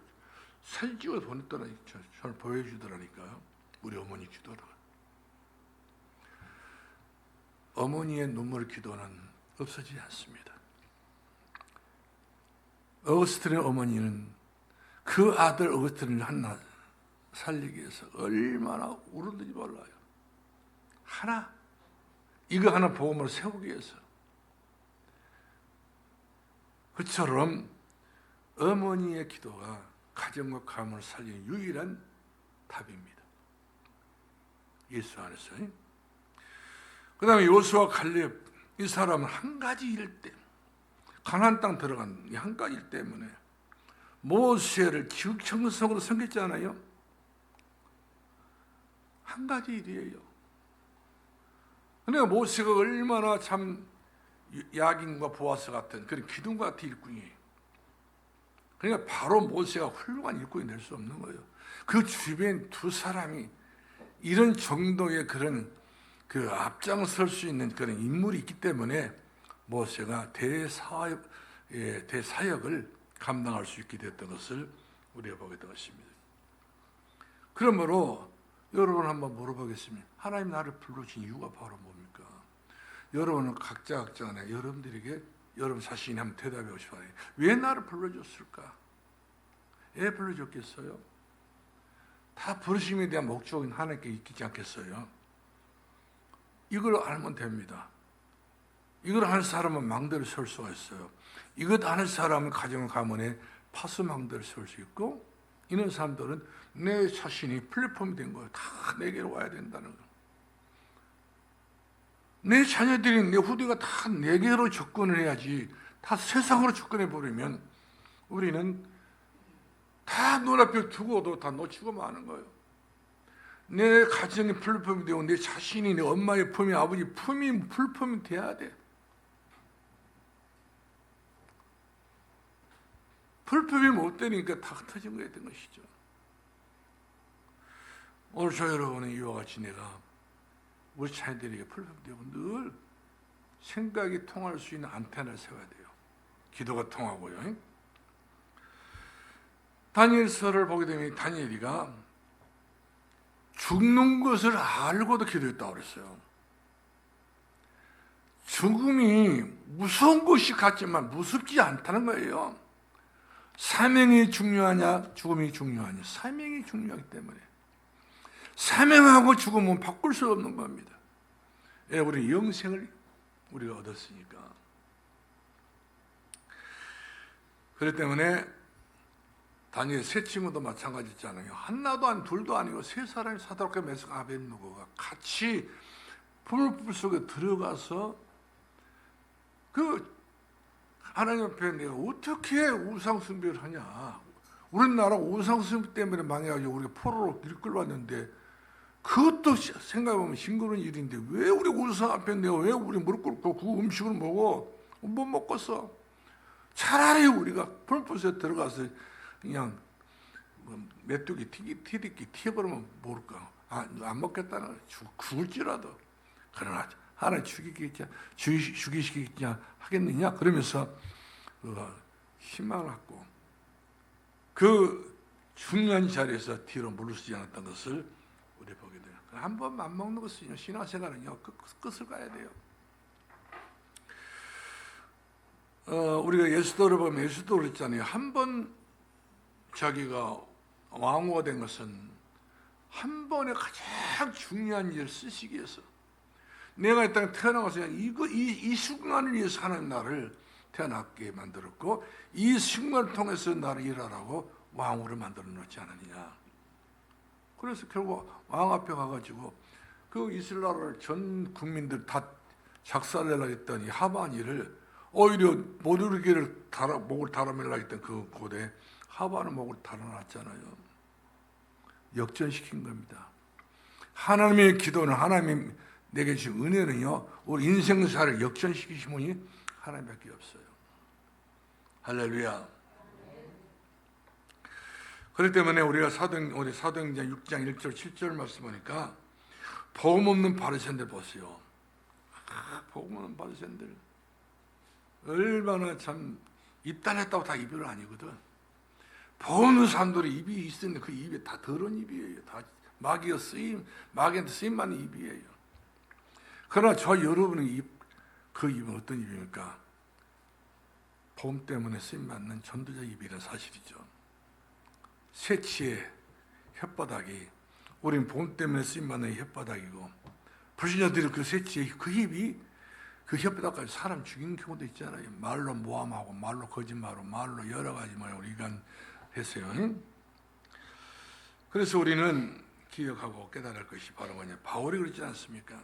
사진 찍어 보냈더라니까 저를 보여주더라니까요. 우리 어머니 기도를. 어머니의 눈물 기도는 없어지지 않습니다. 어거스틴의 어머니는 그 아들 어거스틴을 하나 살리기 위해서 얼마나 울었는지 몰라요. 이거 하나 복음으로 세우기 위해서. 그처럼 어머니의 기도가 가정과 가문을 살리는 유일한 답입니다. 예수 안에서. 그 다음에 요수와 갈렙, 이 사람은 한 가지 일 때문에, 가나안 땅 들어간 이 한 가지 일 때문에 모세를 지극정성으로 섬겼잖아요. 한 가지 일이에요. 그러니까 모세가 얼마나 참 야긴과 보아스 같은 그런 기둥 같은 일꾼이에요. 그러니까 바로 모세가 훌륭한 일꾼이 될 수 없는 거예요. 그 주변 두 사람이 이런 정도의 그런 그 앞장설 수 있는 그런 인물이 있기 때문에 모세가 대사역을 감당할 수 있게 됐던 것을 우리가 보게 되었습니다. 그러므로 여러분 한번 물어보겠습니다. 하나님 나를 불러주신 이유가 바로 뭡니까? 여러분은 각자 안에 여러분들에게 여러분 자신이 한번 대답해 보시기 바랍니다. 왜 나를 불러줬을까? 왜 불러줬겠어요? 다 부르심에 대한 목적은 하나님께 있지 않겠어요? 이걸 알면 됩니다. 이걸 아는 사람은 망대를 세울 수가 있어요. 이것 아는 사람은 가정 가문에 파수망대를 세울 수 있고, 이런 사람들은 내 자신이 플랫폼이 된 거예요. 다 내게로 와야 된다는 거. 내 자녀들이, 내 후대가 다 내게로 접근을 해야지, 다 세상으로 접근해 버리면 우리는 다 눈앞에 두고도 다 놓치고 마는 거예요. 내 가정이 플랫폼이 되고 내 자신이 내 엄마의 품이 아버지 품이 플랫폼이 돼야 돼. 플랫폼이 못 되니까 다 흩어진 거야 된 것이죠. 오늘 저 여러분은 이와 같이 내가 우리 자녀들에게 플랫폼 되고 늘 생각이 통할 수 있는 안테나를 세워야 돼요. 기도가 통하고요. 다니엘서를 보게 되면 다니엘이가 죽는 것을 알고도 기도했다고 그랬어요. 죽음이 무서운 것이 같지만 무섭지 않다는 거예요. 사명이 중요하냐, 죽음이 중요하냐? 사명이 중요하기 때문에. 사명하고 죽음은 바꿀 수 없는 겁니다. 우리 영생을 우리가 얻었으니까. 그렇기 때문에 다니엘 세 친구도 마찬가지잖아요. 하나도 아니 둘도 아니고 세 사람이 사드락과 메삭 아벳느고가 같이 불불 속에 들어가서 그 하나님 앞에 내가 어떻게 우상 숭배를 하냐? 우리나라 우상 숭배 때문에 망해가지고 우리가 포로로 이끌어왔는데 그것도 생각해보면 싱거운 일인데 왜 우리 우상 앞에 내가 왜 우리 무릎 꿇고 그 음식을 먹어? 못 먹겠어. 차라리 우리가 불불 속에 들어가서 그냥 메뚜기 티리끼 튀어버리면 모를까. 안 먹겠다는 죽을지라도. 그러나 하나님 죽이시겠냐 하겠느냐 그러면서 희망을 갖고 그 중요한 자리에서 뒤로 물러서지 않았던 것을 우리 보게 돼요. 한 번 맘먹는 것은요, 신앙생활은요, 끝을 가야 돼요. 우리가 예수도를 보면 예수도 그랬잖아요. 한 번 자기가 왕후가 된 것은 한 번에 가장 중요한 일을 쓰시기 위해서, 내가 이 땅에 태어나서 이 순간을 위해서 하나님 나를 태어나게 만들었고, 이 순간을 통해서 나를 일하라고 왕후를 만들어 놓지 않았느냐. 그래서 결국 왕 앞에 가가지고 그 이스라엘 전 국민들 다 작살내려고 했던 이 하만이를 오히려 못 이루기를 목을 달아매려고 했던 그 고대 하만은 목을 달아놨잖아요. 역전시킨 겁니다. 하나님의 기도는, 하나님이 내게 주신 은혜는요, 우리 인생사를 역전시키신 분이 하나님밖에 없어요. 할렐루야. 그렇기 때문에 우리가 우리 사도행전 6장 1절 7절 말씀 보니까 복음 없는 바리새인들 보세요. 복음 없는 바리새인들 얼마나 참 입단했다고 다 이별 아니거든. 복음 없는 사람들이 입이 있었는데 그 입에 다 더러운 입이에요. 다 마귀한테 쓰임 받는 입이에요. 그러나 저 여러분의 그 입은 어떤 입입니까? 복음 때문에 쓰임 받는 전도자 입이라는 사실이죠. 새치의 혓바닥이 우린 복음 때문에 쓰임받는 혓바닥이고, 불신자들이 그 새치의 그 입이 그 혓바닥까지 사람 죽이는 경우도 있잖아요. 말로 모함하고 말로 거짓말하고 말로 여러 가지 말로 이간했어요. 그래서 우리는 기억하고 깨달을 것이 바로 뭐냐, 바울이 그러지 않습니까?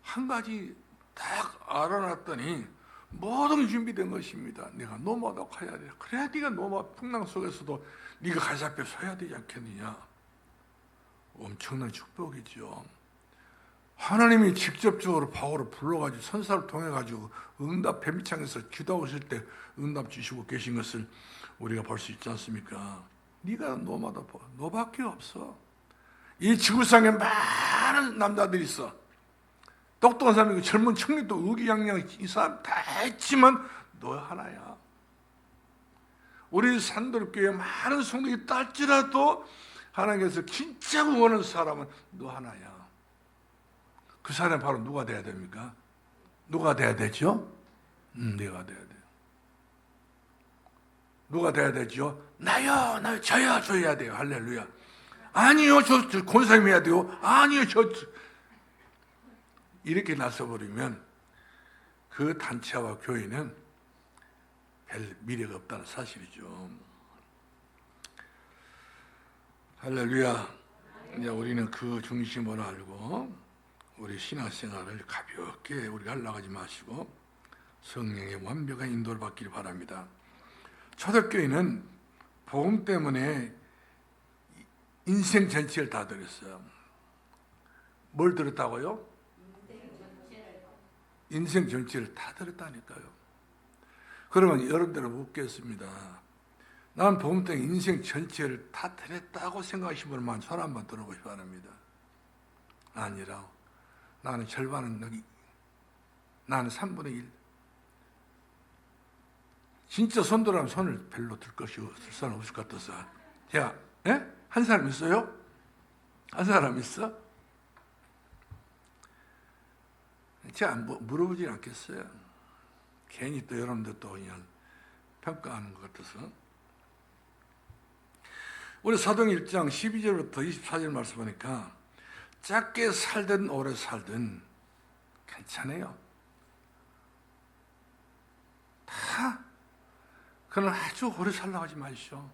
한 가지 딱 알아놨더니 모든 준비된 것입니다. 네가 노마다 가야 돼. 그래야 네가 노마 풍랑 속에서도 네가 가시 앞에 서야 되지 않겠느냐. 엄청난 축복이죠. 하나님이 직접적으로 바울을 불러가지고 선사를 통해가지고 응답 뱀창에서 기도하고 있을 때 응답 주시고 계신 것을 우리가 볼 수 있지 않습니까? 네가 노마다 너밖에 없어. 이 지구상에 많은 남자들이 있어. 똑똑한 사람이고 젊은 청년도 의기양양 이 사람 다 했지만 너 하나야. 우리 산도교회 많은 성도가 있다 할지라도 하나님께서 진짜 원하는 사람은 너 하나야. 그 사람이 바로 누가 돼야 됩니까? 누가 돼야 되죠? 내가 돼야 돼요. 누가 돼야 되죠? 나요, 저야 줘야 돼요. 할렐루야. 아니요, 저 권사님 해야 돼요. 아니요, 이렇게 나서버리면 그 단체와 교회는 별 미래가 없다는 사실이죠. 할렐루야. 이제 우리는 그 중심을 알고 우리 신앙생활을 가볍게 우리가 하려고 마시고 성령의 완벽한 인도를 받기를 바랍니다. 초대교회는 복음 때문에 인생 전체를 다 들었어요. 뭘 들었다고요? 인생 전체를 다 들었다니까요. 그러면 여러분들은 묻겠습니다. 난 복음 때문에 인생 전체를 다 들었다고 생각하시는 분만 손 한번 들어보시기 바랍니다. 아니라 나는 절반은 여기, 나는 3분의 1. 진짜 손 들어가면 손을 별로 들 것이 없을 사람 없을 것 같아서. 야, 예? 한 사람 있어요? 한 사람 있어? 제가 물어보지 않겠어요. 괜히 또 여러분들 또 그냥 평가하는 것 같아서. 우리 사도행 1장 12절부터 24절 말씀 보니까 짧게 살든 오래 살든 괜찮아요. 다 그러나 아주 오래 살라고 하지 마시오.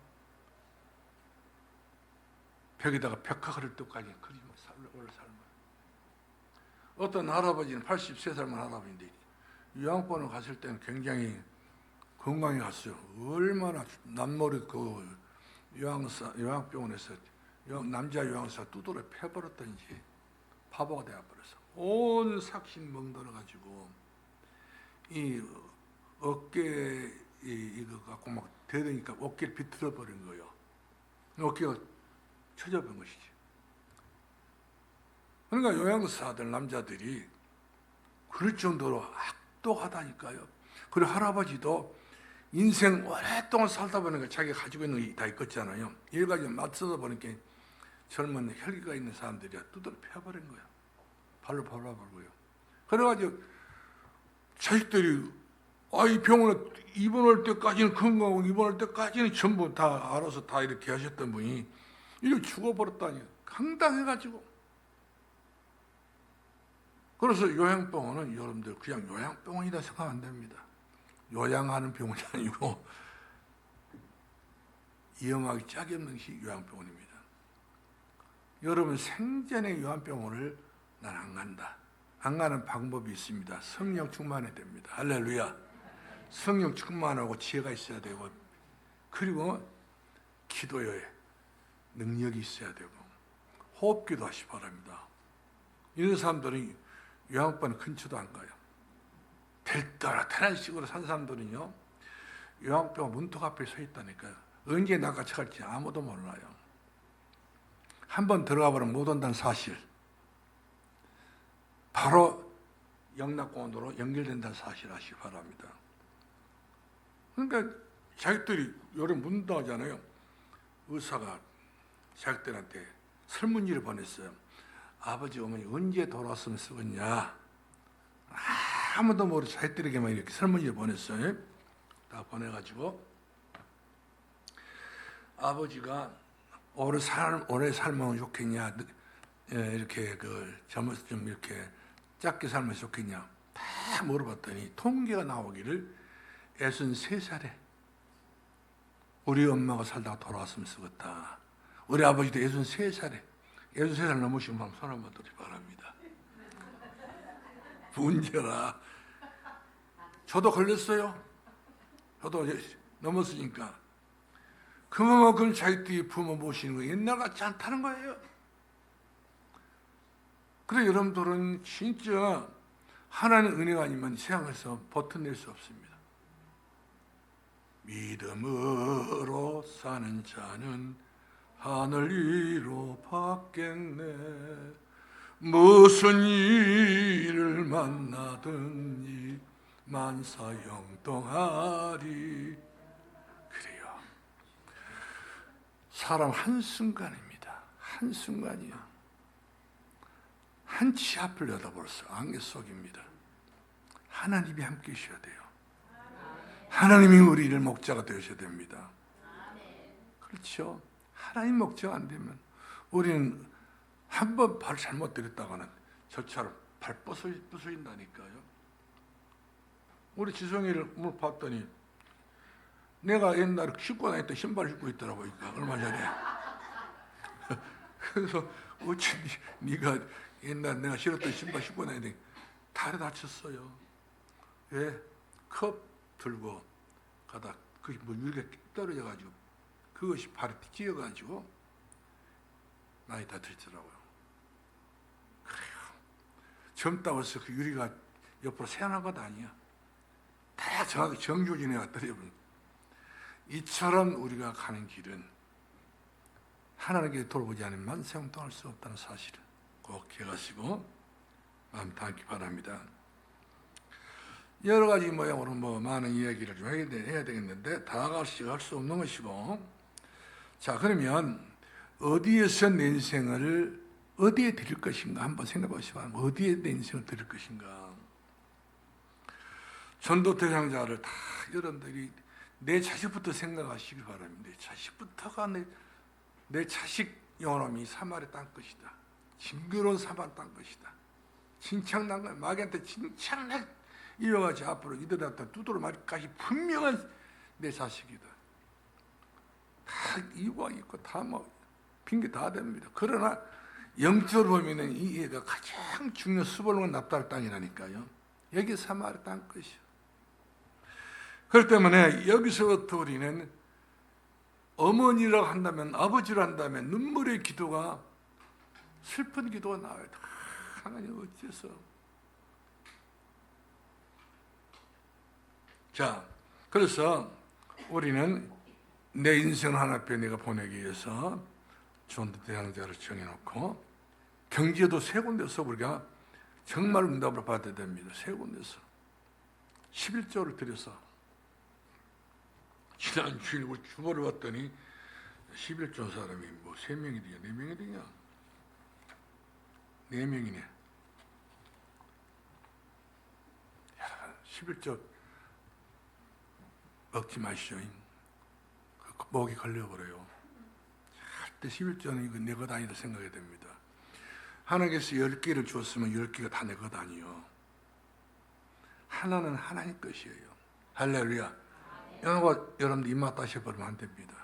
벽에다가 벽화를 뜻까지 그리면 오래 살면. 어떤 할아버지는 83살만 할아버지인데 요양원을 갔을 때는 굉장히 건강히 갔어요. 얼마나 남모르 그 요양병원에서 남자 요양사 두드려 패버렸던지 바보가 되어버렸어. 온 삭신 멍들어가지고 이 어깨 이거 갖고 막 대대니까 어깨를 비틀어 버린 거예요. 어깨가 쳐져버린 것이지. 그러니까 요양사들 남자들이 그럴 정도로 악독하다니까요. 그리고 할아버지도 인생 오랫동안 살다 보니까 자기가 가지고 있는 게 다 있겠잖아요. 여러 가지 맞서다 보니까 젊은 혈기가 있는 사람들이 두드려 패버린 거야. 발로 밟아버리고요. 그래가지고 자식들이 이 병원에 입원할 때까지는 건강하고 입원할 때까지는 전부 다 알아서 다 이렇게 하셨던 분이 이렇게 죽어버렸다니 황당해가지고. 그래서 요양병원은 여러분들 그냥 요양병원이다 생각하면 안 됩니다. 요양하는 병원이 아니고 위험하기 짝이 없는 것이 요양병원입니다. 여러분 생전에 요양병원을 난 안 간다. 안 가는 방법이 있습니다. 성령 충만해야 됩니다. 할렐루야. 성령 충만하고 지혜가 있어야 되고, 그리고 기도에 능력이 있어야 되고, 호흡기도 하시 바랍니다. 이런 사람들은 요양병원 근처도 안 가요. 될따라 태란 식으로 산 사람들은요, 요양병원 문턱 앞에 서 있다니까요. 언제 낚아쳐갈지 아무도 몰라요. 한번 들어가 버리면 못 온다는 사실. 바로 영락공원으로 연결된다는 사실 아시기 바랍니다. 그러니까 자기들이 요즘 문다하잖아요. 의사가 자기들한테 설문지를 보냈어요. 아버지 어머니 언제 돌아왔으면 쓰겠냐. 아무도 모르고 자기들에게만 이렇게 설문지를 보냈어요. 다 보내가지고 아버지가 오래 살면 좋겠냐, 이렇게 좀 이렇게 짧게 살면 좋겠냐 다 물어봤더니 통계가 나오기를 63살에 우리 엄마가 살다가 돌아왔으면 쓰겠다. 우리 아버지도 63살에 63살 넘으시면 한번 손 한번 들이 바랍니다. 문제라. 저도 걸렸어요. 저도 넘었으니까. 그만큼 자기들이 부모 모시는 거 옛날 같지 않다는 거예요. 그래 여러분들은 진짜 하나님의 은혜가 아니면 세상에서 버텨낼 수 없습니다. 믿음으로 사는 자는 하늘 위로 받겠네. 무슨 일을 만나든지 만사형통하리. 그래요. 사람 한순간입니다. 한순간이야. 한 치 앞을 내다버렸어. 안개 속입니다. 하나님이 함께 계셔야 돼요. 하나님이 우리를 목자가 되셔야 됩니다. 그렇죠. 하나님 목자가 안 되면 우리는 한 번 발 잘못 들였다가는 저처럼 발 부서진다니까요. 우리 지성이를 오늘 봤더니 내가 옛날에 신고 다녔던 신발 신고 있더라고요. 얼마 전에. 그래서 어찌 네가 옛날 내가 신었던 신발 신고 다녔더니 다리 다쳤어요. 왜? 컵 들고 가다 그게 뭐 유리가 떨어져가지고 그것이 발에 찧어가지고 많이 다쳤더라고요. 그래요. 젊다고 해서 그 유리가 옆으로 새어난 것 아니야. 다 정확히 정조진에가 떨어져버린. 이처럼 우리가 가는 길은 하나님께 돌아보지 않으면 만세형통할 수 없다는 사실을 꼭 기억하시고 마음 담기 바랍니다. 여러 가지 모양으로 많은 이야기를 좀 해야 되겠는데 다 같이 할 수 없는 것이고, 자 그러면 어디에서 내 인생을 어디에 드릴 것인가 한번 생각해 보시기 바랍니다. 어디에 내 인생을 드릴 것인가. 전도 대상자를 다 여러분들이 내 자식부터 생각하시기 바랍니다. 내 자식부터가 내 자식 영혼함이 사마리 땅 것이다. 징그러운 사마리 땅 것이다. 진창난 거 마귀한테 진창난 이어가지고 앞으로 이들한테 두드러 맞기까지 분명한 내 자식이다. 다 이유가 있고 다 핑계 다 됩니다. 그러나 영적으로 보면은 이 애가 가장 중요한 수벌로는 납달 땅이라니까요. 여기 사마리 땅 것이요. 그렇기 때문에 여기서부터 우리는 어머니라고 한다면, 아버지라 한다면 눈물의 기도가, 슬픈 기도가 나와요. 하나님 어째서. 자, 그래서 우리는 내 인생 하나님께 내가 보내기 위해서 전도 대상자를 정해놓고 경제도 세 군데서 우리가 정말 응답을 받아야 됩니다. 세 군데서 11조를 들여서 지난 주일 우리 주보를 봤더니 11조 사람이 뭐 3명이 되냐 4명이 되냐 4명이네. 11조 먹지 마시오. 목이 걸려버려요. 절대 11조는 이거 내 것 아니다 생각이 됩니다. 하나님께서 10개를 주었으면 10개가 다 내 것 아니요. 하나는 하나님 것이에요. 할렐루야. 여러분들 입맛 다셔버리면 안 됩니다.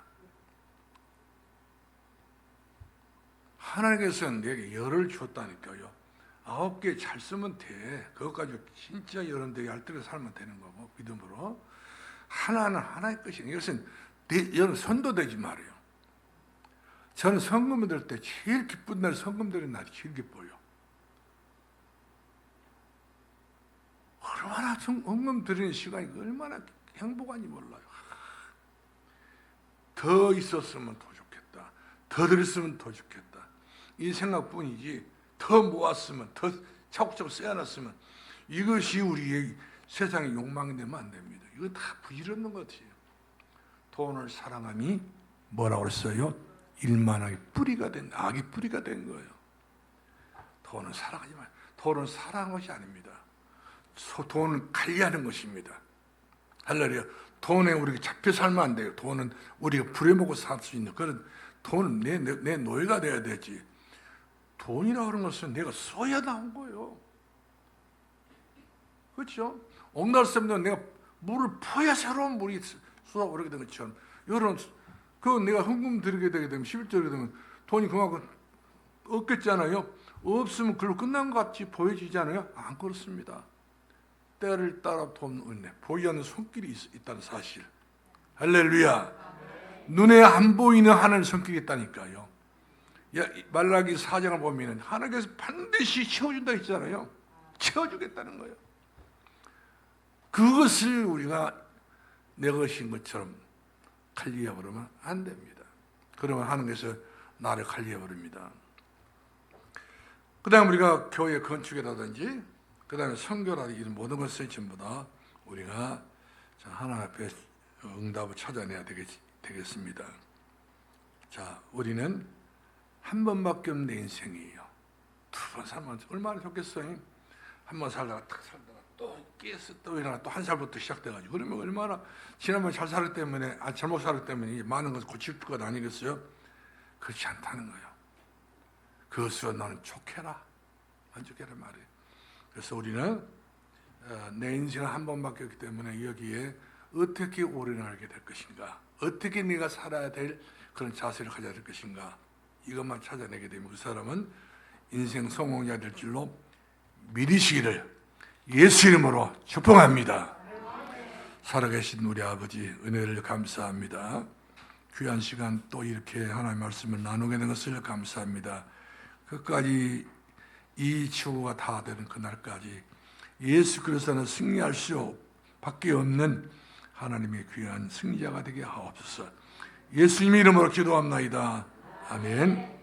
하나님께서는 내게 열을 주었다니까요. 9개 잘 쓰면 돼. 그것 가지고 진짜 여러분들이 알뜰히 살면 되는 거고 믿음으로. 하나는 하나의 것이에요. 이것은 여러분 선도되지 말아요. 저는 성금 드릴 때 제일 기쁜 날 성금 드리는 날이 제일 기뻐요. 얼마나 성금 드리는 시간이 얼마나 행복한지 몰라요. 더 있었으면 더 좋겠다. 더 드렸으면 더 좋겠다. 이 생각뿐이지 더 모았으면 더 차곡차곡 쌓아놨으면 이것이 우리의 세상의 욕망이 되면 안 됩니다. 이거 다 부질없는 것 같아요. 돈을 사랑함이 뭐라고 그랬어요? 일만하게 뿌리가 된 악이 뿌리가 된 거예요. 돈은 사랑하지 마요. 돈은 사랑하는 것이 아닙니다. 돈은 관리하는 것입니다. 할렐루야. 돈에 우리가 잡혀 살면 안 돼요. 돈은 우리가 부려먹고 살 수 있는 그런 돈은 내 노예가 돼야 되지. 돈이라고 하는 것은 내가 써야 나온 거예요. 그렇죠? 옥날 쌤도 내가 물을 퍼야 새로운 물이 쏟아오르게 된 것처럼 여러분 그 내가 헌금 드리게 되게 되면 11조 드리게 되면 돈이 그만큼 없겠잖아요. 없으면 그걸로 끝난 것 같이 보여지잖아요. 안 그렇습니다. 때를 따라 돈 은혜 보이지 않는 손길이 있다는 사실. 할렐루야. 눈에 안 보이는 하나님의 손길이 있다니까요. 말라기 4장을 보면 하나님께서 반드시 채워준다 했잖아요. 채워주겠다는 거예요. 그것을 우리가 내 것인 것처럼 관리해버리면 안 됩니다. 그러면 하나님께서 나를 관리해버립니다. 그 다음에 우리가 교회 건축이라든지 그 다음에 선교라든지 이런 모든 것을 전부 다 우리가 하나님 앞에 응답을 찾아내야 되겠습니다. 자, 우리는 한 번밖에 없는 내 인생이에요. 2번 살면 얼마나 좋겠어요. 한 번 살다가 탁 살다가 또 깨서 또 일어나 또 한 살부터 시작돼가지고 그러면 얼마나 지난번 잘 살았기 때문에 잘못 살았기 때문에 많은 것을 고칠 것 아니겠어요? 그렇지 않다는 거예요. 그것으로 너는 족해라 만족해라 말이에요. 그래서 우리는 내 인생은 한 번밖에 없기 때문에 여기에 어떻게 올인하게 될 것인가, 어떻게 네가 살아야 될 그런 자세를 가져야 될 것인가, 이것만 찾아내게 되면 그 사람은 인생 성공자 될 줄로 믿으시기를 예수 이름으로 축복합니다. 살아계신 우리 아버지 은혜를 감사합니다. 귀한 시간 또 이렇게 하나님의 말씀을 나누게 된 것을 감사합니다. 끝까지 이 추구가 다 되는 그날까지 예수 그리스도는 승리할 수밖에 없는 하나님의 귀한 승리자가 되게 하옵소서. 예수님 이름으로 기도합나이다. 아멘.